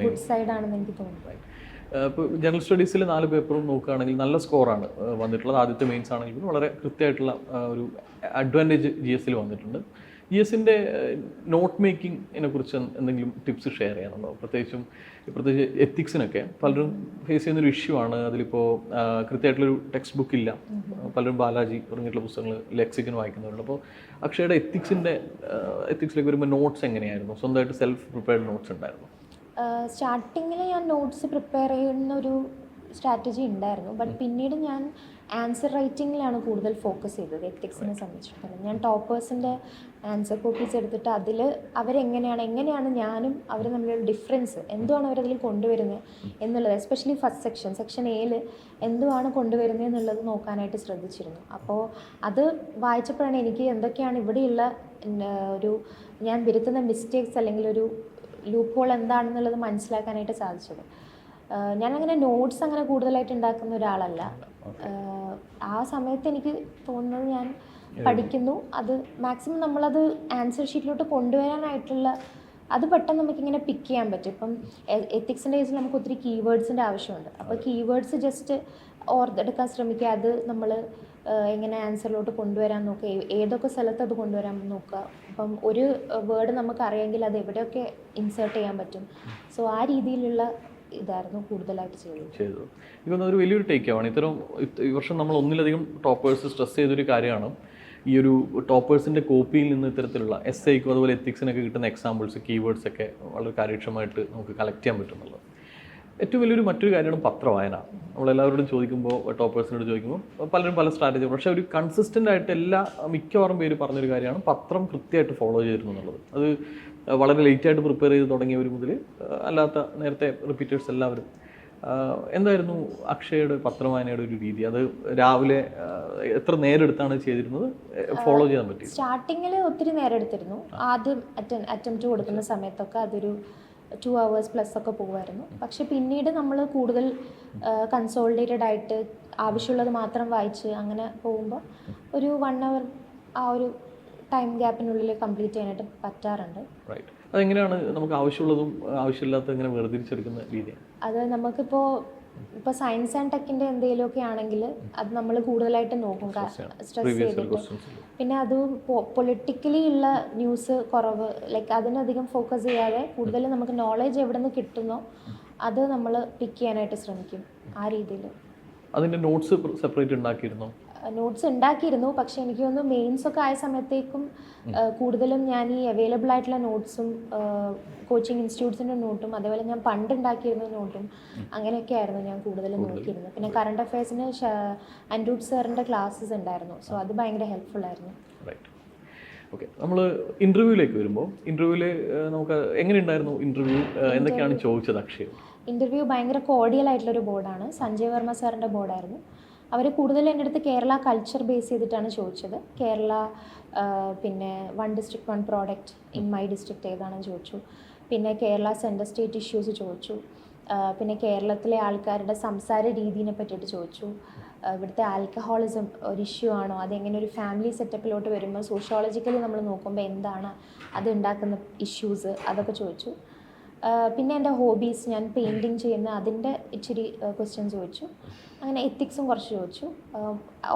ഗുഡ് സൈഡാണെന്ന് എനിക്ക് തോന്നുന്നു. ഇപ്പോൾ ജനറൽ സ്റ്റഡീസിൽ 4 പേപ്പറും നോക്കുകയാണെങ്കിൽ നല്ല സ്കോറാണ് വന്നിട്ടുള്ളത്. ആദ്യത്തെ മെയിൻസ് ആണെങ്കിലും വളരെ കൃത്യമായിട്ടുള്ള ഒരു അഡ്വാൻറ്റേജ് GS വന്നിട്ടുണ്ട്. GSൻ്റെ നോട്ട് മേക്കിങ്ങിനെ കുറിച്ച് എന്തെങ്കിലും ടിപ്സ് ഷെയർ ചെയ്യാനുണ്ടോ? പ്രത്യേകിച്ച് എത്തിക്സിനൊക്കെ പലരും ഫേസ് ചെയ്യുന്നൊരു ഇഷ്യൂ ആണ്. അതിലിപ്പോൾ കൃത്യമായിട്ടുള്ളൊരു ടെക്സ്റ്റ് ബുക്ക് ഇല്ല, പലരും ബാലാജി തുടങ്ങിയിട്ടുള്ള പുസ്തകങ്ങൾ ലെക്സിക്കൻ വായിക്കുന്നവരുണ്ട്. അപ്പോൾ അക്ഷയുടെ എത്തിക്സിലേക്ക് വരുമ്പോൾ നോട്ട്സ് എങ്ങനെയായിരുന്നു? സ്വന്തമായിട്ട് സെൽഫ് പ്രിപ്പയർഡ് നോട്ട്സ് ഉണ്ടായിരുന്നു? സ്റ്റാർട്ടിങ്ങിൽ ഞാൻ നോട്ട്സ് പ്രിപ്പയർ ചെയ്യുന്ന ഒരു സ്ട്രാറ്റജി ഉണ്ടായിരുന്നു. ബട്ട് പിന്നീട് ഞാൻ ആൻസർ റൈറ്റിങ്ങിലാണ് കൂടുതൽ ഫോക്കസ് ചെയ്തത്. എത്തിക്സിനെ സംബന്ധിച്ചിടത്തോളം ഞാൻ ടോപ്പേഴ്സിൻ്റെ ആൻസർ കോപ്പീസ് എടുത്തിട്ട് അതിൽ എങ്ങനെയാണ് ഞാനും അവർ തമ്മിലുള്ള ഡിഫറൻസ്, എന്തുവാണ് അവരതിൽ കൊണ്ടുവരുന്നത് എന്നുള്ളത്, എസ്പെഷ്യലി ഫസ്റ്റ് സെക്ഷൻ എയിൽ എന്തുവാണ് കൊണ്ടുവരുന്നത് എന്നുള്ളത് നോക്കാനായിട്ട് ശ്രദ്ധിച്ചിരുന്നു. അപ്പോൾ അത് വായിച്ചപ്പോഴാണ് എനിക്ക് എന്തൊക്കെയാണ് ഇവിടെയുള്ള ഒരു ഞാൻ വരുത്തുന്ന മിസ്റ്റേക്സ് അല്ലെങ്കിൽ ഒരു ലൂപ്പ് ഹോൾ എന്താണെന്നുള്ളത് മനസ്സിലാക്കാനായിട്ട് സാധിച്ചത്. ഞാനങ്ങനെ നോട്ട്സ് അങ്ങനെ കൂടുതലായിട്ട് ഉണ്ടാക്കുന്ന ഒരാളല്ല. ആ സമയത്ത് എനിക്ക് തോന്നുന്നത് ഞാൻ പഠിക്കുന്നു, അത് മാക്സിമം നമ്മളത് ആൻസർ ഷീറ്റിലോട്ട് കൊണ്ടുവരാനായിട്ടുള്ള അത് പെട്ടെന്ന് നമുക്കിങ്ങനെ പിക്ക് ചെയ്യാൻ പറ്റും. ഇപ്പം എത്തിക്സിൻ്റെ കേസിൽ നമുക്ക് ഒത്തിരി കീവേഡ്സിൻ്റെ ആവശ്യമുണ്ട്. അപ്പോൾ കീവേഡ്സ് ജസ്റ്റ് ഓർത്തെടുക്കാൻ ശ്രമിക്കുക, അത് നമ്മൾ എങ്ങനെ ആൻസറിലോട്ട് കൊണ്ടുവരാൻ നോക്കുക, ഏതൊക്കെ സ്ഥലത്ത് അത് കൊണ്ടുവരാൻ നോക്കുക. അപ്പം ഒരു വേർഡ് നമുക്കറിയാമെങ്കിൽ അത് എവിടെയൊക്കെ ഇൻസേർട്ട് ചെയ്യാൻ പറ്റും. സോ ആ രീതിയിലുള്ള ഇതായിരുന്നു കൂടുതലായിട്ട് ചെയ്തത്. ഇതൊന്നും ഒരു വലിയൊരു ടേക്ക് ആവാണ്. ഈ വർഷം നമ്മൾ ഒന്നിലധികം ടോപ്പേഴ്സ് സ്ട്രെസ് ചെയ്തൊരു കാര്യമാണ് ഈ ഒരു ടോപ്പേഴ്സിൻ്റെ കോപ്പിയിൽ നിന്ന് ഇത്തരത്തിലുള്ള എസ്സേക്കും അതുപോലെ എത്തിക്സിനൊക്കെ കിട്ടുന്ന എക്സാമ്പിൾസ്, കീവേഡ്സ് ഒക്കെ വളരെ കാര്യക്ഷമമായിട്ട് നമുക്ക് കളക്ട് ചെയ്യാൻ പറ്റുന്നുള്ളത്. ഏറ്റവും വലിയൊരു മറ്റൊരു കാര്യമാണ് പത്രവായന. നമ്മളെല്ലാവരോടും ചോദിക്കുമ്പോൾ, ടോപ്പേഴ്സിനോട് ചോദിക്കുമ്പോൾ പലരും പല സ്ട്രാറ്റജി, പക്ഷേ ഒരു കൺസിസ്റ്റൻ്റ് ആയിട്ട് മിക്കവാറും പേര് പറഞ്ഞൊരു കാര്യമാണ് പത്രം കൃത്യമായിട്ട് ഫോളോ ചെയ്തിരുന്നു എന്നുള്ളത്. അത് വളരെ ലേറ്റായിട്ട് പ്രിപ്പയർ ചെയ്ത് തുടങ്ങിയവർ മുതൽ അല്ലാത്ത നേരത്തെ റിപ്പീറ്റേഴ്സ് എല്ലാവരും. എന്തായിരുന്നു അക്ഷയുടെ പത്രവായനയുടെ ഒരു രീതി? അത് രാവിലെ എത്ര നേരം എടുത്താണ് ചെയ്തിരുന്നത്, ഫോളോ ചെയ്യാൻ പറ്റി? സ്റ്റാർട്ടിങ്ങിൽ ഒത്തിരി നേരം എടുത്തിരുന്നു. ആദ്യം അറ്റംപ്റ്റ് കൊടുക്കുന്ന സമയത്തൊക്കെ അതൊരു 2 hours പ്ലസ് ഒക്കെ പോകുമായിരുന്നു. പക്ഷെ പിന്നീട് നമ്മൾ കൂടുതൽ കൺസോളിഡേറ്റഡ് ആയിട്ട് ആവശ്യമുള്ളത് മാത്രം വായിച്ച് അങ്ങനെ പോകുമ്പോൾ ഒരു 1 hour ആ ഒരു ടൈം ഗ്യാപ്പിനുള്ളിൽ കംപ്ലീറ്റ് ചെയ്യാനായിട്ട് പറ്റാറുണ്ട്. റൈറ്റ്, അതെങ്ങനെയാണ് നമുക്ക് ആവശ്യമുള്ളതും ആവശ്യമില്ലാത്തതും എങ്ങനെ വേർതിരിച്ചെടുക്കുന്ന രീതി? അത് നമുക്കിപ്പോൾ സയൻസ് ആൻഡ് ടെക്കിൻ്റെ എന്തെങ്കിലുമൊക്കെ ആണെങ്കിൽ അത് നമ്മൾ കൂടുതലായിട്ട് നോക്കും, സ്ട്രെസ് ചെയ്തിട്ട്. പിന്നെ അത് പൊളിറ്റിക്കലി ഉള്ള ന്യൂസ് കുറവ്, ലൈക്ക് അതിനധികം ഫോക്കസ് ചെയ്യാതെ കൂടുതൽ നമുക്ക് നോളേജ് എവിടെ നിന്ന് കിട്ടുന്നോ അത് നമ്മൾ പിക്ക് ചെയ്യാനായിട്ട് ശ്രമിക്കും. ആ രീതിയിൽ അതിൻ്റെ നോട്ട്സ് സെപ്പറേറ്റ് ഉണ്ടാക്കിയിരുന്നോ? നോട്ട്സ് ഉണ്ടാക്കിയിരുന്നു. പക്ഷേ എനിക്ക് തോന്നുന്നു മെയിൻസൊക്കെ ആയ സമയത്തേക്കും കൂടുതലും ഞാൻ ഈ അവൈലബിൾ ആയിട്ടുള്ള നോട്ട്സും കോച്ചിങ് ഇൻസ്റ്റിറ്റ്യൂട്ട്സിൻ്റെ നോട്ടും അതേപോലെ ഞാൻ പണ്ട് ഉണ്ടാക്കിയിരുന്ന നോട്ടും അങ്ങനെയൊക്കെ ആയിരുന്നു ഞാൻ കൂടുതലും നോക്കിയിരുന്നത്. പിന്നെ കറണ്ട് അഫയേഴ്സിന് അൻഡ്രൂപ് സാറിൻ്റെ ക്ലാസ്സസ് ഉണ്ടായിരുന്നു. സോ അത് ഭയങ്കര ഹെൽപ്ഫുൾ ആയിരുന്നു. ഓക്കെ, നമ്മൾ ഇൻ്റർവ്യൂവിലേക്ക് വരുമ്പോൾ ഇൻ്റർവ്യൂവിൽ നമുക്ക് എങ്ങനെയുണ്ടായിരുന്നു ഇൻ്റർവ്യൂ? എന്തൊക്കെയാണ് ചോദിച്ചത് അക്ഷയ്? ഇൻ്റർവ്യൂ ഭയങ്കര കോർഡിയൽ ആയിട്ടുള്ളൊരു ബോർഡാണ്. സഞ്ജയ് വർമ്മ സാറിൻ്റെ ബോർഡായിരുന്നു. അവർ കൂടുതലും എൻ്റെ അടുത്ത് കേരള കൾച്ചർ ബേസ് ചെയ്തിട്ടാണ് ചോദിച്ചത്. കേരള പിന്നെ 1 district 1 product in my district ഏതാണെന്ന് ചോദിച്ചു. പിന്നെ കേരള സെൻറ്റർ സ്റ്റേറ്റ് ഇഷ്യൂസ് ചോദിച്ചു. പിന്നെ കേരളത്തിലെ ആൾക്കാരുടെ സംസാര രീതിയെ പറ്റിയിട്ട് ചോദിച്ചു. ഇവിടുത്തെ ആൽക്കഹോളിസം ഒരു ഇഷ്യൂ ആണോ, അതെങ്ങനെ ഒരു ഫാമിലി സെറ്റപ്പിലോട്ട് വരുമ്പോൾ സോഷ്യോളജിക്കലി നമ്മൾ നോക്കുമ്പോൾ എന്താണ് അത് ഉണ്ടാക്കുന്ന ഇഷ്യൂസ്, അതൊക്കെ ചോദിച്ചു. പിന്നെ എൻ്റെ ഹോബീസ്, ഞാൻ പെയിൻറ്റിങ് ചെയ്യുന്ന അതിൻ്റെ ഇച്ചിരി ക്വസ്റ്റ്യൻസ് ചോദിച്ചു. അങ്ങനെ എത്തിക്സും കുറച്ച് ചോദിച്ചു.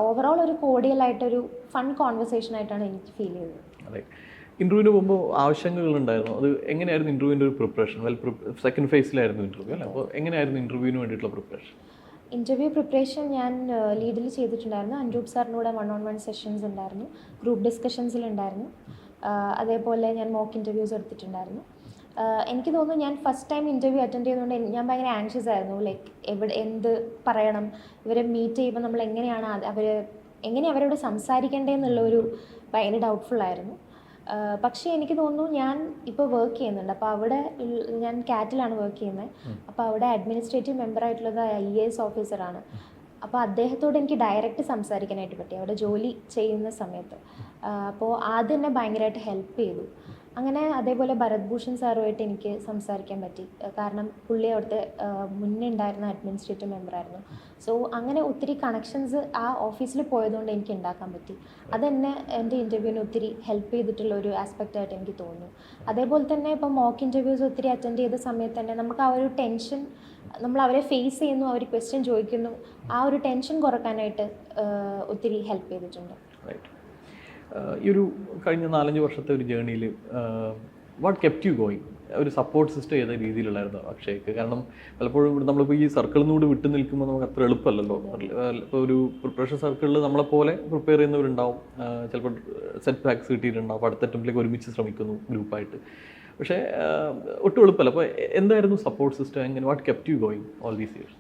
ഓവറോൾ ഒരു കോർഡിയലായിട്ടൊരു ഫൺ കോൺവെർസേഷൻ ആയിട്ടാണ് എനിക്ക് ഫീൽ ചെയ്തത്. അതെ, ഇൻ്റർവ്യൂവിന് പോകുമ്പോൾ ആവശ്യങ്ങളുണ്ടായിരുന്നു. അത് എങ്ങനെയായിരുന്നു ഇൻ്റർവ്യൂവിൻ്റെ ഒരു പ്രിപ്പറേഷൻ? സെക്കൻഡ് ഫേസിലായിരുന്നു ഇൻ്റർവ്യൂ അല്ലേ? അപ്പോൾ എങ്ങനെയായിരുന്നു ഇൻ്റർവ്യൂവിന് വേണ്ടിയിട്ടുള്ള പ്രിപ്പറേഷൻ? ഇൻ്റർവ്യൂ പ്രിപ്പറേഷൻ ഞാൻ ലീഡിൽ ചെയ്തിട്ടുണ്ടായിരുന്നു. അൻഡ്രൂപ് സാറിനൂടെ 1-on-1 സെഷൻസ് ഉണ്ടായിരുന്നു, ഗ്രൂപ്പ് ഡിസ്കഷൻസിലുണ്ടായിരുന്നു. അതേപോലെ ഞാൻ മോക്ക് ഇൻ്റർവ്യൂസ് എടുത്തിട്ടുണ്ടായിരുന്നു. എനിക്ക് തോന്നുന്നു ഞാൻ ഫസ്റ്റ് ടൈം ഇൻ്റർവ്യൂ അറ്റൻഡ് ചെയ്തുകൊണ്ട് ഞാൻ ഭയങ്കര ആങ്ഷ്യസ് ആയിരുന്നു. ലൈക്ക് എന്ത് പറയണം, ഇവരെ മീറ്റ് ചെയ്യുമ്പോൾ നമ്മൾ എങ്ങനെയാണ് എങ്ങനെ അവരോട് സംസാരിക്കേണ്ടതെന്നുള്ളൊരു ഭയങ്കര ഡൗട്ട്ഫുള്ളായിരുന്നു. പക്ഷേ എനിക്ക് തോന്നുന്നു ഞാൻ ഇപ്പോൾ വർക്ക് ചെയ്യുന്നുണ്ട്. അപ്പോൾ അവിടെ ഞാൻ കാറ്റിലാണ് വർക്ക് ചെയ്യുന്നത്. അപ്പോൾ അവിടെ അഡ്മിനിസ്ട്രേറ്റീവ് മെമ്പറായിട്ടുള്ളത് IAS ഓഫീസറാണ്. അപ്പോൾ അദ്ദേഹത്തോട് എനിക്ക് ഡയറക്റ്റ് സംസാരിക്കാനായിട്ട് പറ്റി അവിടെ ജോലി ചെയ്യുന്ന സമയത്ത്. അപ്പോൾ അത് എന്നെ ഭയങ്കരമായിട്ട് ഹെൽപ്പ് ചെയ്തു. അങ്ങനെ അതേപോലെ ഭരത് ഭൂഷൺ സാറുമായിട്ട് എനിക്ക് സംസാരിക്കാൻ പറ്റി. കാരണം പുള്ളി അവിടുത്തെ മുന്നേ ഉണ്ടായിരുന്ന അഡ്മിനിസ്ട്രേറ്റീവ് മെമ്പറായിരുന്നു. സോ അങ്ങനെ ഒത്തിരി കണക്ഷൻസ് ആ ഓഫീസിൽ പോയതുകൊണ്ട് എനിക്ക് ഉണ്ടാക്കാൻ പറ്റി. അതെന്നെ എൻ്റെ ഇൻ്റർവ്യൂവിന് ഒത്തിരി ഹെൽപ്പ് ചെയ്തിട്ടുള്ള ഒരു ആസ്പെക്റ്റായിട്ട് എനിക്ക് തോന്നുന്നു. അതേപോലെ തന്നെ ഇപ്പം മോക്ക് ഇൻ്റർവ്യൂസ് ഒത്തിരി അറ്റൻഡ് ചെയ്ത സമയത്ത് തന്നെ നമുക്ക് ആ ഒരു ടെൻഷൻ, നമ്മൾ അവരെ ഫേസ് ചെയ്യുന്നു, അവർ ക്വസ്റ്റ്യൻ ചോദിക്കുന്നു, ആ ഒരു ടെൻഷൻ കുറക്കാനായിട്ട് ഒത്തിരി ഹെൽപ്പ് ചെയ്തിട്ടുണ്ട്. ഈ ഒരു കഴിഞ്ഞ 4-5 വർഷത്തെ ഒരു ജേർണിയിൽ വാട്ട് കെപ്റ്റ് യു ഗോയിങ്? ഒരു സപ്പോർട്ട് സിസ്റ്റം ഏത് രീതിയിലുള്ളായിരുന്നു അക്ഷയ്ക്ക്? കാരണം പലപ്പോഴും നമ്മളിപ്പോൾ ഈ സർക്കിളിൽ നിന്ന് വിട്ടു നിൽക്കുമ്പോൾ നമുക്ക് അത്ര എളുപ്പമല്ലല്ലോ. ഇപ്പോൾ ഒരു പ്രിപ്പറേഷൻ സർക്കിളിൽ നമ്മളെപ്പോലെ പ്രിപ്പയർ ചെയ്യുന്നവരുണ്ടാവും, ചിലപ്പോൾ സെറ്റ് ബാക്സ് കിട്ടിയിട്ടുണ്ടാവും, അപ്പോൾ അടുത്ത അറ്റംപ്റ്റിലേക്ക് ഒരുമിച്ച് ശ്രമിക്കുന്നു ഗ്രൂപ്പായിട്ട്. പക്ഷേ ഒട്ടും എളുപ്പമല്ല. അപ്പോൾ എന്തായിരുന്നു സപ്പോർട്ട് സിസ്റ്റം? എങ്ങനെ what kept you going all these years?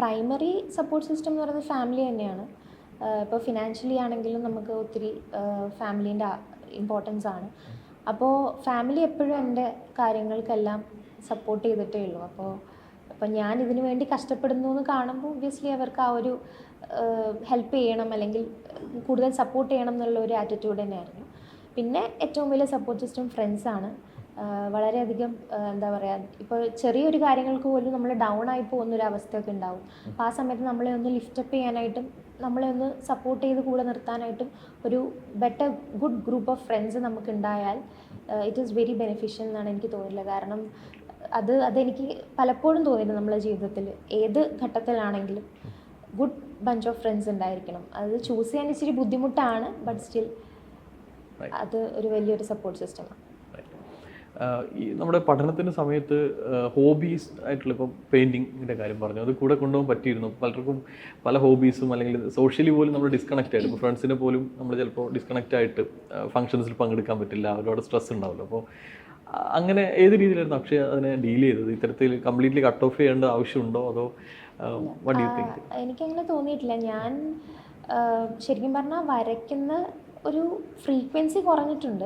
Primary support system എന്ന് പറയുന്നത് ഫാമിലി തന്നെയാണ്. ഇപ്പോൾ ഫിനാൻഷ്യലി ആണെങ്കിലും നമുക്ക് ഒത്തിരി ഫാമിലീൻ്റെ ഇമ്പോർട്ടൻസ് ആണ്. അപ്പോൾ ഫാമിലി എപ്പോഴും എൻ്റെ കാര്യങ്ങൾക്കെല്ലാം സപ്പോർട്ട് ചെയ്തിട്ടേ ഉള്ളൂ. അപ്പോൾ ഞാൻ ഇതിനു വേണ്ടി കഷ്ടപ്പെടുന്നു എന്ന് കാണുമ്പോൾ ഒബ്വിയസ്ലി അവർക്ക് ആ ഒരു ഹെൽപ്പ് ചെയ്യണം അല്ലെങ്കിൽ കൂടുതൽ സപ്പോർട്ട് ചെയ്യണം എന്നുള്ള ഒരു ആറ്റിറ്റ്യൂഡ് തന്നെയായിരുന്നു. പിന്നെ ഏറ്റവും വലിയ സപ്പോർട്ട് സിസ്റ്റം ഫ്രണ്ട്സാണ്. വളരെയധികം എന്താ പറയുക, ഇപ്പോൾ ചെറിയൊരു കാര്യങ്ങൾക്ക് പോലും നമ്മൾ ഡൗൺ ആയി പോകുന്നൊരവസ്ഥയൊക്കെ ഉണ്ടാവും. അപ്പോൾ ആ സമയത്ത് നമ്മളെ ഒന്ന് ലിഫ്റ്റപ്പ് ചെയ്യാനായിട്ടും നമ്മളെ ഒന്ന് സപ്പോർട്ട് ചെയ്ത് കൂടെ നിർത്താനായിട്ടും ഒരു better good group of friends നമുക്ക് ഉണ്ടായാൽ ഇറ്റ് ഈസ് വെരി ബെനിഫിഷ്യൽ എന്നാണ് എനിക്ക് തോന്നിയിട്ടുള്ളത്. കാരണം അതെനിക്ക് പലപ്പോഴും തോന്നിയിട്ടുണ്ട് നമ്മളെ ജീവിതത്തിൽ ഏത് ഘട്ടത്തിലാണെങ്കിലും ഗുഡ് ബഞ്ച് ഓഫ് ഫ്രണ്ട്സ് ഉണ്ടായിരിക്കണം. അത് ചൂസ് ചെയ്യാൻ ഇച്ചിരി ബുദ്ധിമുട്ടാണ്, ബട്ട് സ്റ്റിൽ അത് ഒരു വലിയൊരു സപ്പോർട്ട് സിസ്റ്റമാണ്. ഈ നമ്മുടെ പഠനത്തിൻ്റെ സമയത്ത് ഹോബീസ് ആയിട്ടുള്ള ഇപ്പോൾ പെയിൻറ്റിങ്ങിൻ്റെ കാര്യം പറഞ്ഞു, അത് കൂടെ കൊണ്ടുപോകാൻ പറ്റിയിരുന്നു. പലർക്കും പല ഹോബീസും അല്ലെങ്കിൽ സോഷ്യലി പോലും നമ്മൾ ഡിസ്കണക്റ്റ് ആയിട്ട്, ഇപ്പോൾ ഫ്രണ്ട്സിനെ പോലും നമ്മൾ ചിലപ്പോൾ ഡിസ്കണക്റ്റ് ആയിട്ട് ഫംഗ്ഷൻസിൽ പങ്കെടുക്കാൻ പറ്റില്ല, ഒരുപാട് സ്ട്രെസ് ഉണ്ടാവുമല്ലോ. അപ്പോൾ അങ്ങനെ ഏത് രീതിയിലായിരുന്നു അക്ഷയ അതിനെ ഡീൽ ചെയ്തത്? ഇത്തരത്തിൽ കംപ്ലീറ്റ്ലി കട്ട് ഓഫ് ചെയ്യേണ്ട ആവശ്യമുണ്ടോ, അതോ വാട്ട് ഡു യു തിങ്ക്? എനിക്കങ്ങനെ തോന്നിയിട്ടില്ല. ഞാൻ ശരിക്കും പറഞ്ഞാൽ വരയ്ക്കുന്ന ഒരു ഫ്രീക്വൻസി കുറഞ്ഞിട്ടുണ്ട്.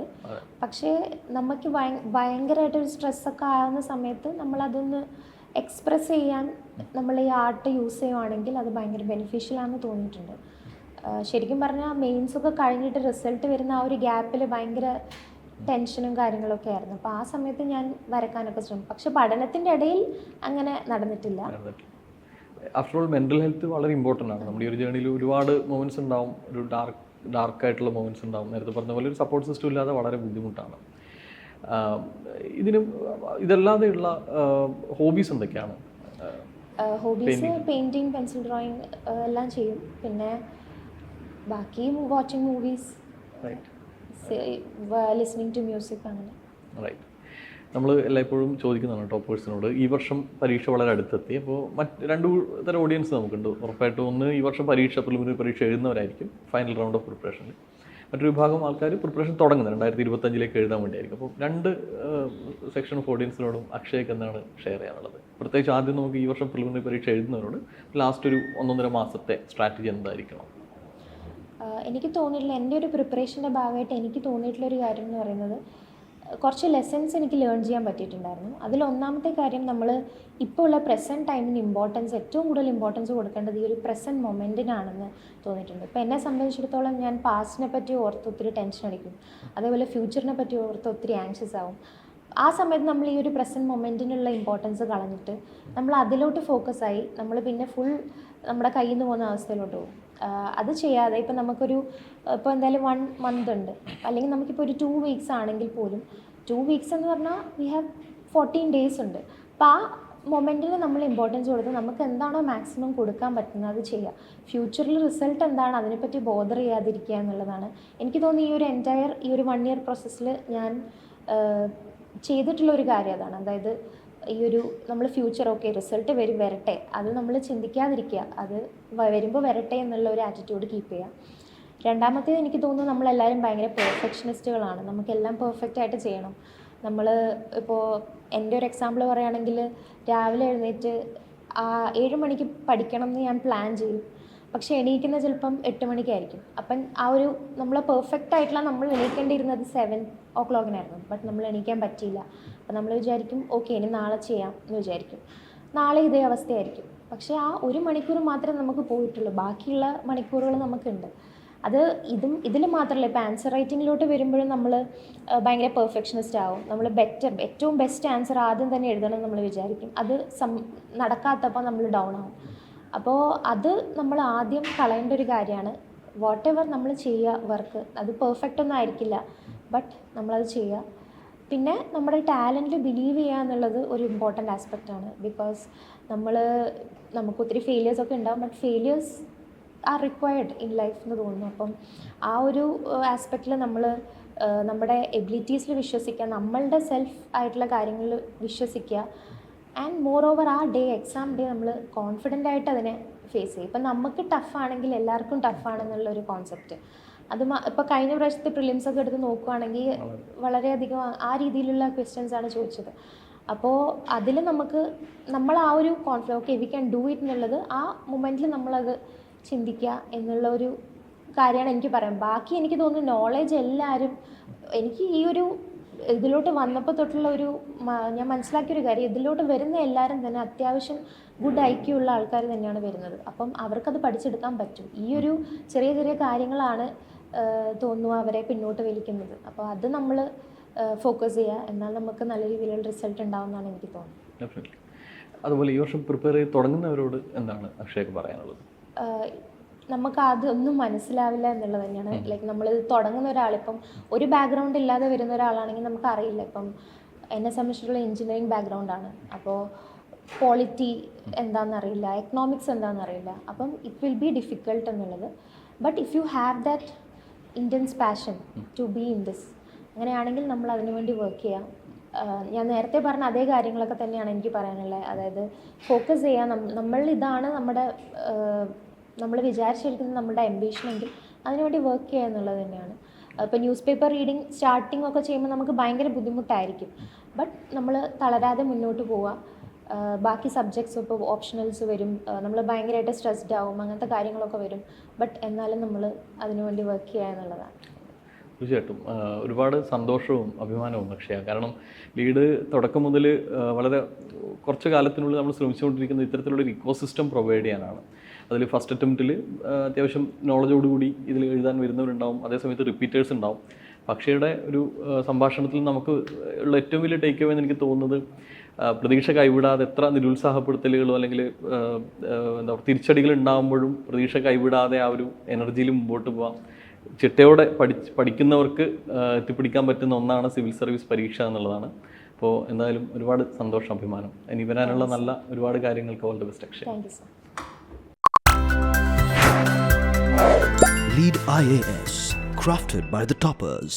പക്ഷേ നമുക്ക് ഭയങ്കരമായിട്ടൊരു സ്ട്രെസ്സൊക്കെ ആവുന്ന സമയത്ത് നമ്മളതൊന്ന് എക്സ്പ്രസ് ചെയ്യാൻ നമ്മൾ ഈ ആർട്ട് യൂസ് ചെയ്യുവാണെങ്കിൽ അത് ഭയങ്കര ബെനിഫിഷ്യലാണെന്ന് തോന്നിയിട്ടുണ്ട്. ശരിക്കും പറഞ്ഞാൽ മെയിൻസൊക്കെ കഴിഞ്ഞിട്ട് റിസൾട്ട് വരുന്ന ആ ഒരു ഗ്യാപ്പിൽ ഭയങ്കര ടെൻഷനും കാര്യങ്ങളൊക്കെ ആയിരുന്നു. അപ്പോൾ ആ സമയത്ത് ഞാൻ വരക്കാനൊക്കെ ശ്രമിക്കും. പക്ഷെ പഠനത്തിൻ്റെ ഇടയിൽ അങ്ങനെ നടന്നിട്ടില്ല. ആഫ്റ്റർ ഓൾ മെൻ്റൽ ഹെൽത്ത് വളരെ ഇമ്പോർട്ടൻ്റ് ആണ്. നമ്മുടെ ഈ ഒരു ജേർണിയിൽ ഒരുപാട് മൊമെൻറ്റ്സ് ഉണ്ടാവും, ഒരു ഡാർക്കായിട്ടുള്ള മൊമെൻറ്റ്സ് ഉണ്ടാവും. നേരത്തെ പറഞ്ഞ പോലെ ഒരു സപ്പോർട്ട് സിസ്റ്റം ഇല്ലാതെ വളരെ ബുദ്ധിമുട്ടാണ്. ഇതല്ലാതെയുള്ള ഹോബീസ് എന്തൊക്കെയാണ്? ഹോബീസ് പെയിൻറ്റിങ്, പെൻസിൽ ഡ്രോയിങ് എല്ലാം ചെയ്യും. പിന്നെ ബാക്കി watching movies, listening to music അങ്ങനെ. റൈറ്റ്. നമ്മൾ എല്ലായ്പ്പോഴും ചോദിക്കുന്നതാണ് ടോപ്പേഴ്സിനോട്, ഈ വർഷം പരീക്ഷ വളരെ അടുത്തെത്തി, അപ്പോൾ രണ്ട് തരം ഓഡിയൻസ് നമുക്കുണ്ട്. ഉറപ്പായിട്ടും ഒന്ന് ഈ വർഷം പ്രിലിമിനറി പരീക്ഷ എഴുതുന്നവരായിരിക്കും ഫൈനൽ റൗണ്ട് ഓഫ് പ്രിപ്പറേഷനിൽ. മറ്റൊരു വിഭാഗം ആൾക്കാർ പ്രിപ്പറേഷൻ തുടങ്ങുന്നത് 2025 എഴുതാൻ വേണ്ടിയായിരിക്കും. അപ്പോൾ രണ്ട് സെക്ഷൻ ഓഫ് ഓഡിയൻസിനോടും അക്ഷയ്ക്ക് എന്താണ് ഷെയർ ചെയ്യാനുള്ളത്? പ്രത്യേകിച്ച് ആദ്യം നമുക്ക് ഈ വർഷം പ്രിലിമിനറി പരീക്ഷ എഴുതുന്നവരോട് ലാസ്റ്റ് ഒരു 1.5 മാസത്തെ സ്ട്രാറ്റജി എന്തായിരിക്കണം? എനിക്ക് തോന്നിയിട്ടുള്ള എൻ്റെ ഒരു പ്രിപ്പറേഷൻ്റെ ഭാഗമായിട്ട് എനിക്ക് തോന്നിയിട്ടുള്ളൊരു കാര്യം എന്ന് പറയുന്നത്, കുറച്ച് ലെസൺസ് എനിക്ക് ലേൺ ചെയ്യാൻ പറ്റിയിട്ടുണ്ടായിരുന്നു. അതിലൊന്നാമത്തെ കാര്യം, നമ്മൾ ഇപ്പോൾ ഉള്ള പ്രസൻറ്റ് ടൈമിന് ഏറ്റവും കൂടുതൽ ഇമ്പോർട്ടൻസ് കൊടുക്കേണ്ടത് ഈ ഒരു പ്രസൻറ്റ് മൊമെൻറ്റിനാണെന്ന് തോന്നിയിട്ടുണ്ട്. ഇപ്പോൾ എന്നെ സംബന്ധിച്ചിടത്തോളം ഞാൻ പാസ്റ്റിനെ പറ്റി ഓർത്ത് ഒത്തിരി ടെൻഷൻ അടിക്കും, അതേപോലെ ഫ്യൂച്ചറിനെ പറ്റി ഓർത്ത് ഒത്തിരി ആങ്ഷ്യസ് ആവും. ആ സമയത്ത് നമ്മൾ ഈ ഒരു പ്രസൻറ്റ് മൊമെൻറ്റിനുള്ള ഇമ്പോർട്ടൻസ് കളഞ്ഞിട്ട് നമ്മൾ അതിലോട്ട് ഫോക്കസായി നമ്മൾ പിന്നെ ഫുൾ നമ്മുടെ കയ്യിൽ നിന്ന് പോകുന്ന അവസ്ഥയിലോട്ട് പോകും. അത് ചെയ്യാതെ ഇപ്പോൾ ഇപ്പോൾ എന്തായാലും 1 month ഉണ്ട്, അല്ലെങ്കിൽ നമുക്കിപ്പോൾ ഒരു 2 weeks ആണെങ്കിൽ പോലും 2 weeks എന്ന് പറഞ്ഞാൽ വി ഹാവ് 14 days ഉണ്ട്. അപ്പോൾ ആ മൊമെൻറ്റിൽ നമ്മൾ ഇമ്പോർട്ടൻസ് കൊടുത്ത് നമുക്ക് എന്താണോ മാക്സിമം കൊടുക്കാൻ പറ്റുന്നത് അത് ചെയ്യുക. ഫ്യൂച്ചറിൽ റിസൾട്ട് എന്താണ് അതിനെപ്പറ്റി ബോദർ ചെയ്യാതിരിക്കുക എന്നുള്ളതാണ് എനിക്ക് തോന്നി ഈ ഒരു 1 year പ്രോസസ്സിൽ ഞാൻ ചെയ്തിട്ടുള്ളൊരു കാര്യം അതാണ്. അതായത് ഈ ഒരു നമ്മൾ ഫ്യൂച്ചർ റിസൾട്ട് വരട്ടെ, അത് നമ്മൾ ചിന്തിക്കാതിരിക്കുക, അത് വരുമ്പോൾ വരട്ടെ എന്നുള്ള ഒരു ആറ്റിറ്റ്യൂഡ് കീപ്പ് ചെയ്യുക. രണ്ടാമത്തേത് എനിക്ക് തോന്നുന്നു നമ്മളെല്ലാവരും ഭയങ്കര പെർഫെക്ഷനിസ്റ്റുകളാണ്, നമുക്കെല്ലാം പെർഫെക്റ്റായിട്ട് ചെയ്യണം. ഇപ്പോൾ എൻ്റെ ഒരു എക്സാമ്പിൾ പറയുകയാണെങ്കിൽ, രാവിലെ എഴുന്നേറ്റ് 7 മണിക്ക് പഠിക്കണം എന്ന് ഞാൻ പ്ലാൻ ചെയ്യും, പക്ഷേ എണീക്കുന്നത് ചിലപ്പം 8 മണിക്കായിരിക്കും. അപ്പം നമ്മൾ പെർഫെക്റ്റ് ആയിട്ടുള്ള നമ്മൾ എണീക്കേണ്ടിയിരുന്നത് 7 o'clock ബട്ട് നമ്മൾ എണീക്കാൻ പറ്റിയില്ല. അപ്പം നമ്മൾ വിചാരിക്കും ഇനി നാളെ ചെയ്യാം എന്ന് വിചാരിക്കും. നാളെ ഇതേ അവസ്ഥയായിരിക്കും. പക്ഷേ ആ 1 മണിക്കൂർ മാത്രമേ നമുക്ക് പോയിട്ടുള്ളൂ, ബാക്കിയുള്ള മണിക്കൂറുകൾ നമുക്കുണ്ട്. അത് ഇതിൽ മാത്രമല്ല, ഇപ്പോൾ ആൻസർ റൈറ്റിങ്ങിലോട്ട് വരുമ്പോഴും നമ്മൾ ഭയങ്കര പെർഫെക്ഷനിസ്റ്റ് ആവും. നമ്മൾ ഏറ്റവും ബെസ്റ്റ് ആൻസർ ആദ്യം തന്നെ എഴുതണം നമ്മൾ വിചാരിക്കും. അത് നടക്കാത്തപ്പോൾ നമ്മൾ ഡൗൺ ആവും. അപ്പോൾ അത് നമ്മൾ ആദ്യം കളയേണ്ട ഒരു കാര്യമാണ്. വാട്ട് നമ്മൾ ചെയ്യുക വർക്ക്, അത് പെർഫെക്റ്റ് ഒന്നും ആയിരിക്കില്ല, ബട്ട് നമ്മളത് ചെയ്യുക. പിന്നെ നമ്മുടെ ടാലൻറ്റിൽ ബിലീവ് ചെയ്യുക എന്നുള്ളത് ഒരു ഇമ്പോർട്ടൻ്റ് ആസ്പെക്റ്റാണ്. ബിക്കോസ് നമുക്ക് ഒത്തിരി ഫെയിലിയേഴ്സൊക്കെ ഉണ്ടാകും, but failures are required in life എന്ന് തോന്നുന്നു. അപ്പം ആ ഒരു ആസ്പെക്റ്റിൽ നമ്മൾ നമ്മുടെ എബിലിറ്റീസിൽ വിശ്വസിക്കുക, നമ്മളുടെ സെൽഫ് ആയിട്ടുള്ള കാര്യങ്ങളിൽ വിശ്വസിക്കുക. And more over exam day നമ്മൾ കോൺഫിഡൻ്റ് ആയിട്ട് അതിനെ ഫേസ് ചെയ്യും. ഇപ്പം നമുക്ക് ടഫാണെങ്കിൽ എല്ലാവർക്കും ടഫാണെന്നുള്ളൊരു കോൺസെപ്റ്റ് അത് ഇപ്പോൾ കഴിഞ്ഞ പ്രാവശ്യത്തെ പ്രിലിംസൊക്കെ എടുത്ത് നോക്കുകയാണെങ്കിൽ വളരെയധികം ആ രീതിയിലുള്ള ക്വസ്റ്റ്യൻസാണ് ചോദിച്ചത്. അപ്പോൾ അതിൽ നമ്മൾ ആ ഒരു വി ക്യാൻ ഡു ഇറ്റ് എന്നുള്ളത് ആ മൊമെൻറ്റിൽ നമ്മളത് ചിന്തിക്കുക എന്നുള്ള ഒരു കാര്യമാണ് എനിക്ക് പറയാം. ബാക്കി എനിക്ക് തോന്നുന്നു നോളേജ് എല്ലാവരും, എനിക്ക് ഈ ഒരു ഇതിലോട്ട് വന്നപ്പോൾ തൊട്ടുള്ള ഞാൻ മനസ്സിലാക്കിയൊരു കാര്യം, ഇതിലോട്ട് വരുന്ന എല്ലാവരും തന്നെ അത്യാവശ്യം ഗുഡ് IQ ഉള്ള ആൾക്കാർ തന്നെയാണ് വരുന്നത്. അപ്പം അവർക്കത് പഠിച്ചെടുക്കാൻ പറ്റും. ഈ ഒരു ചെറിയ ചെറിയ കാര്യങ്ങളാണ് തോന്നുന്നു അവരെ പിന്നോട്ട് വലിക്കുന്നത്. അപ്പോൾ അത് നമ്മൾ ഫോക്കസ് ചെയ്യുക, എന്നാൽ നമുക്ക് നല്ല രീതിയിലുള്ള റിസൾട്ട് ഉണ്ടാവുമെന്നാണ് എനിക്ക് തോന്നുന്നത്. അതുപോലെ ഈ വർഷം പ്രിപ്പയർ ചെയ്ത് തുടങ്ങുന്നവരോട് എന്താണ് അക്ഷയ്ക്ക് പറയാനുള്ളത്? നമുക്ക് അതൊന്നും മനസ്സിലാവില്ല എന്നുള്ളത് തന്നെയാണ്. ലൈക്ക് നമ്മൾ തുടങ്ങുന്ന ഒരാളിപ്പം ഒരു ബാക്ക്ഗ്രൗണ്ട് ഇല്ലാതെ വരുന്ന ഒരാളാണെങ്കിൽ നമുക്കറിയില്ല. ഇപ്പം എന്നെ സംബന്ധിച്ചിട്ടുള്ള എഞ്ചിനീയറിംഗ് ബാക്ക്ഗ്രൗണ്ടാണ്. അപ്പോൾ ക്വാളിറ്റി എന്താണെന്നറിയില്ല, എക്കണോമിക്സ് എന്താണെന്നറിയില്ല. അപ്പം ഇറ്റ് വിൽ ബി ഡിഫിക്കൾട്ട് എന്നുള്ളത്. But if you have that intense passion to be in this, അങ്ങനെയാണെങ്കിൽ നമ്മൾ അതിനുവേണ്ടി വർക്ക് ചെയ്യാം. ഞാൻ നേരത്തെ പറഞ്ഞ അതേ കാര്യങ്ങളൊക്കെ തന്നെയാണ് എനിക്ക് പറയാനുള്ളത്. അതായത് ഫോക്കസ് ചെയ്യാൻ, ഇതാണ് നമ്മൾ വിചാരിച്ചിരിക്കുന്നത് നമ്മുടെ അംബീഷനെങ്കിൽ അതിനുവേണ്ടി വർക്ക് ചെയ്യുക എന്നുള്ളത് തന്നെയാണ്. ഇപ്പോൾ ന്യൂസ് പേപ്പർ റീഡിങ് സ്റ്റാർട്ടിംഗ് ഒക്കെ ചെയ്യുമ്പോൾ നമുക്ക് ഭയങ്കര ബുദ്ധിമുട്ടായിരിക്കും, ബട്ട് നമ്മൾ തളരാതെ മുന്നോട്ട് പോവുക. ബാക്കി സബ്ജക്ട്സ് ഇപ്പോൾ ഓപ്ഷണൽസ് വരും, നമ്മൾ ഭയങ്കരമായിട്ട് സ്ട്രെസ്ഡ് ആവും, അങ്ങനത്തെ കാര്യങ്ങളൊക്കെ വരും, ബട്ട് എന്നാലും നമ്മൾ അതിനുവേണ്ടി വർക്ക് ചെയ്യുക എന്നുള്ളതാണ്. തീർച്ചയായിട്ടും ഒരുപാട് സന്തോഷവും അഭിമാനവും അക്ഷയ. കാരണം ലീഡ് തുടക്കം മുതൽ വളരെ കുറച്ച് കാലത്തിനുള്ളിൽ നമ്മൾ ശ്രമിച്ചുകൊണ്ടിരിക്കുന്ന ഇത്തരത്തിലുള്ളൊരു ഇക്കോസിസ്റ്റം പ്രൊവൈഡ് ചെയ്യാനാണ്. അതിൽ ഫസ്റ്റ് അറ്റംപ്റ്റിൽ അത്യാവശ്യം നോളജോടുകൂടി ഇതിൽ എഴുതാൻ വരുന്നവരുണ്ടാവും, അതേസമയത്ത് റിപ്പീറ്റേഴ്സ് ഉണ്ടാവും. പക്ഷയുടെ ഒരു സംഭാഷണത്തിൽ നമുക്ക് ഉള്ള ഏറ്റവും വലിയ ടേക്ക് അവേ എന്ന് എനിക്ക് തോന്നുന്നത്, പ്രതീക്ഷ കൈവിടാതെ എത്ര നിരുത്സാഹപ്പെടുത്തലുകളോ അല്ലെങ്കിൽ എന്താ പറയുക തിരിച്ചടികൾ ഉണ്ടാകുമ്പോഴും പ്രതീക്ഷ കൈവിടാതെ ആ ഒരു എനർജിയിൽ മുമ്പോട്ട് പോകാം. ചിട്ടയോടെ പഠിക്കുന്നവർക്ക് എത്തിപ്പിടിക്കാൻ പറ്റുന്ന ഒന്നാണ് സിവിൽ സർവീസ് പരീക്ഷ എന്നുള്ളതാണ്. അപ്പോൾ എന്തായാലും ഒരുപാട് സന്തോഷം, അഭിമാനം. ഇനി വരാനുള്ള നല്ല ഒരുപാട് കാര്യങ്ങൾക്ക് all the best Akshaya. Lead IAS, crafted by the toppers.